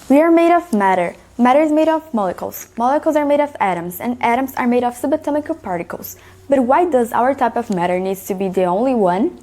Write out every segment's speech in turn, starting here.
We are made of matter. Matter is made of molecules. Molecules are made of atoms, and atoms are made of subatomic particles. But why does our type of matter needs to be the only one?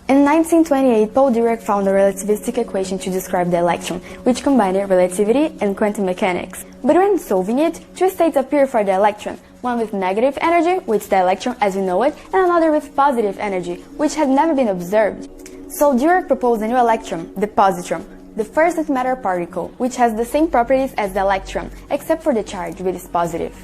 In 1928, Paul Dirac found a relativistic equation to describe the electron, which combined relativity and quantum mechanics. But when solving it, two states appear for the electron, one with negative energy, which is the electron as we know it, and another with positive energy, which had never been observed. So Dirac proposed a new electron, the positron, the first antimatter particle, which has the same properties as the electron, except for the charge, which is positive.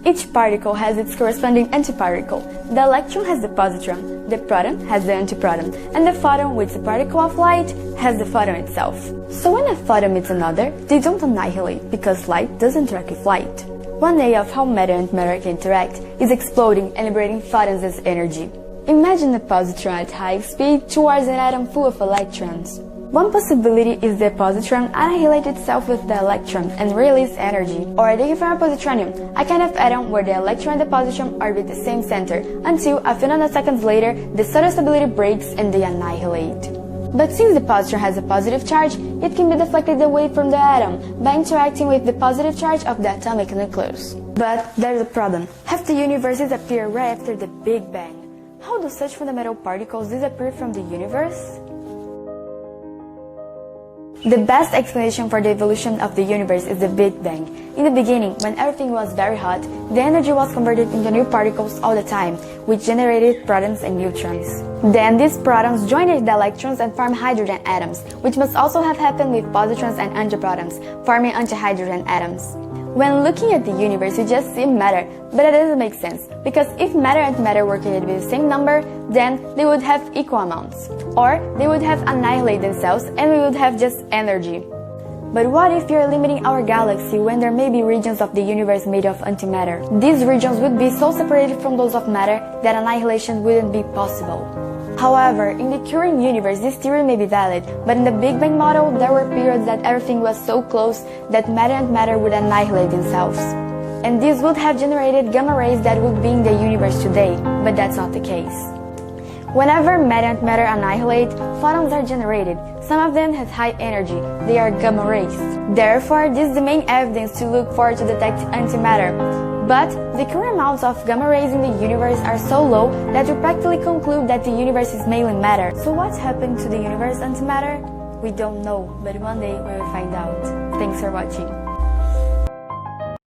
Each particle has its corresponding antiparticle. The electron has the positron, the proton has the antiproton, and the photon, which is a particle of light, has the photon itself. So when a photon meets another, they don't annihilate, because light doesn't interact with light. One way of how matter and matter can interact is exploding and liberating photons as energy. Imagine a positron at high speed towards an atom full of electrons. One possibility is the positron annihilate itself with the electron and release energy. Or taking from a positronium, a kind of atom where the electron and the positron are with the same center, until a few nanoseconds later, the total stability breaks and they annihilate. But since the positron has a positive charge, it can be deflected away from the atom by interacting with the positive charge of the atomic nucleus. But there's a problem. Half the universe appear right after the Big Bang. How do such fundamental particles disappear from the universe? The best explanation for the evolution of the universe is the Big Bang. In the beginning, when everything was very hot, the energy was converted into new particles all the time, which generated protons and neutrons. Then these protons joined the electrons and formed hydrogen atoms, which must also have happened with positrons and antiprotons, forming antihydrogen atoms. When looking at the universe, you just see matter, but that doesn't make sense, because if matter and matter were created with the same number, then they would have equal amounts. Or they would have annihilated themselves and we would have just energy. But what if you're limiting our galaxy when there may be regions of the universe made of antimatter? These regions would be so separated from those of matter that annihilation wouldn't be possible. However, in the current universe, this theory may be valid, but in the Big Bang model, there were periods that everything was so close that matter and matter would annihilate themselves. And this would have generated gamma rays that would be in the universe today, but that's not the case. Whenever matter and matter annihilate, photons are generated. Some of them have high energy, they are gamma rays. Therefore, this is the main evidence to look for to detect antimatter. But the current amounts of gamma rays in the universe are so low that we practically conclude that the universe is mainly matter. So what's happened to the universe antimatter? We don't know, but one day we will find out. Thanks for watching.